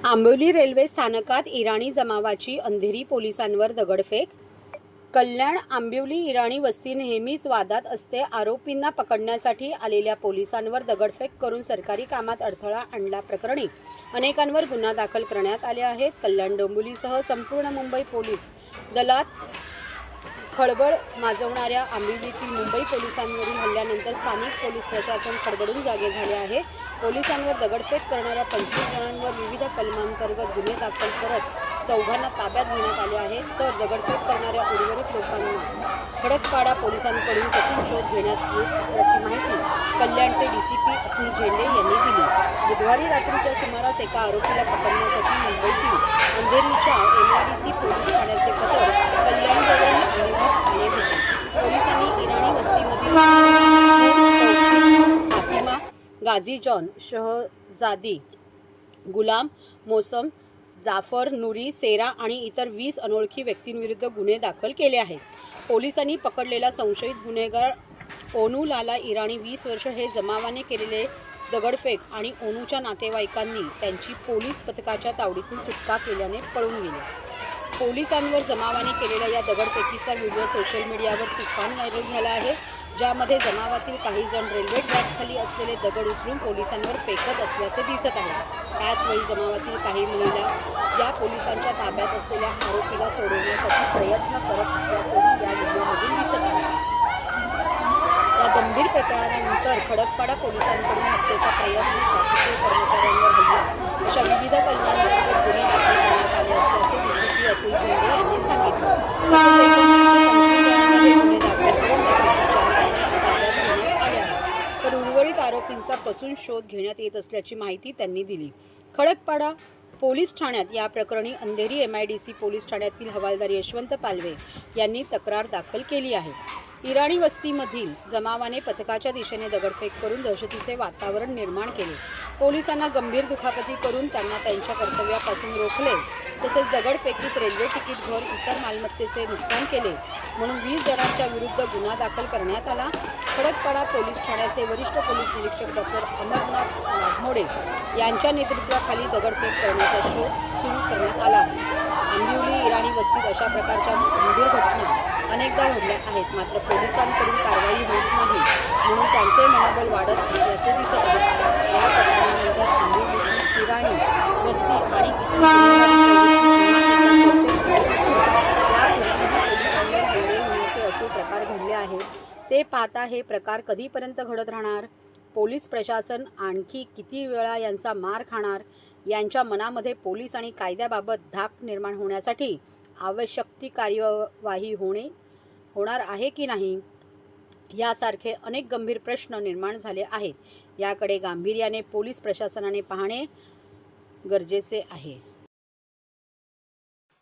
Ambivli railway स्थानकात इराणी जमावाची अंधेरी पोलिसांवर दगडफेक। कल्याण आंबिवली इराणी वस्ती नेहमीच वादात असते। आरोपींना पकडण्यासाठी आलेल्या पोलिसांवर दगडफेक करून सरकारी कामात अडथळा आणल्याप्रकरणी अनेकांवर गुन्हा दाखल करण्यात आले आहेत। कल्याण डोंबिवलीसह संपूर्ण मुंबई पोलीस दलात खळबळ माजवणाऱ्या आंबिवलीतील मुंबई पोलिसांवरील हल्ल्यानंतर स्थानिक पोलीस प्रशासन खडबडून जागे झाले आहे। पोलिसांवर दगडफेक करणाऱ्या 25 जणांवर विविध कलमांतर्गत गुन्हे दाखल करत 4 ताब्यात घेण्यात आले आहे, तर दगडफेक करणाऱ्या उर्वरित लोकांना खडकपाडा पोलिसांकडून कसून शोध घेण्यात येत असल्याची माहिती कल्याणचे डीसीपी अतुल झेंडे यांनी दिली। बुधवारी रात्रीच्या सुमारास एका आरोपीला पकडण्यासाठी मुंबईतील अंधेरीच्या MIDC पोलीस ठाण्याचे पथक कल्याणजवळ आले होते। पोलिसांनी इराणी वस्तीमधील फातिमा, गाझी जॉन, शहजादी, गुलाम, मोसम, जाफर, नुरी, सेरा आणि इतर 20 अनोळखी व्यक्तींविरुद्ध गुन्हे दाखल केले आहेत। पोलिसांनी पकडलेला संशयित गुन्हेगार ओनू लाला इराणी 20 वर्ष हे जमावाने केलेले दगडफेक आणि ओनूच्या नातेवाईकांनी त्यांची पोलीस पथकाच्या तावडीतून सुटका केल्याने पळून गेले। पोलिसांवर जमावाने केलेल्या या दगडफेकीचा व्हिडिओ सोशल मीडियावर तुफान व्हायरल झाला आहे, ज्यामध्ये जमावातील काही जण रेल्वे ट्रॅकखाली असलेले दगड उचलून पोलिसांवर फेकत असल्याचे दिसत आहे। त्याचवेळी जमावातील काही महिला या पोलिसांच्या ताब्यात असलेल्या आरोपीला सोडवण्यासाठी प्रयत्न करत असल्याचंही या व्हिडिओमधून दिसत आहे। या गंभीर प्रकरणानंतर खडकपाडा पोलिसांकडून हत्येचा प्रयत्न, शासकीय कर्मचाऱ्यांवर हल्ला अशा विविध कलमांतर्गत गुन्हे दाखल करण्यात आले असल्याचे डीसीपी अतुल झेंडे यांनी सांगितले। तर उर्वरित आरोपींचा कसून शोध घेण्यात येत असल्याची माहिती त्यांनी दिली। खडकपाडा पोलीस ठाण्यात या प्रकरणी अंधेरी MIDC पोलीस ठाण्यातील हवालदार यशवंत पालवे यांनी तक्रार दाखल केली आहे। इराणी वस्तीमधील जमावाने पथकाच्या दिशेने दगडफेक करून दहशतीचे वातावरण निर्माण केले। पोलिसांना गंभीर दुखापती करून त्यांना त्यांच्या कर्तव्यापासून रोखले, तसेच दगडफेकीत रेल्वे तिकीट घर इतर मालमत्तेचे नुकसान केले म्हणून 20 जणांच्या विरुद्ध गुन्हा दाखल करण्यात आला। खडकपाडा पोलीस ठाण्याचे वरिष्ठ पोलीस निरीक्षक डॉक्टर अमरनाथ वाघमोडे यांच्या नेतृत्वाखाली दगडफेक करण्याचा शोध सुरू करण्यात आला आहे। आंबिवली इराणी वस्तीत अशा प्रकारच्या गंभीर घटना अनेकदा घडल्या आहेत, मात्र पोलिसांकडून कारवाई होत नाही, म्हणून त्यांचे मनोबल वाढत असल्याचे दिसत आहे। या प्रकरणानंतर आंबिवलीतील इराणी वस्ती आणि यापूर्वीही पोलिसांवर हल्ले होण्याचे असे प्रकार घडले आहेत। ते पाहता हे प्रकार कधीपर्यंत घडत राहणार? पोलीस प्रशासन आणखी किती वेळा यांचा मार खाणार? यांच्या मनामध्ये पोलीस आणि कायद्याबाबत धाक निर्माण होण्यासाठी आवश्यक ती कार्यवाही होणार आहे की नाही, यासारखे अनेक गंभीर प्रश्न निर्माण झाले आहेत। याकडे गांभीर्याने पोलीस प्रशासनाने पाहणे गरजेचे आहे।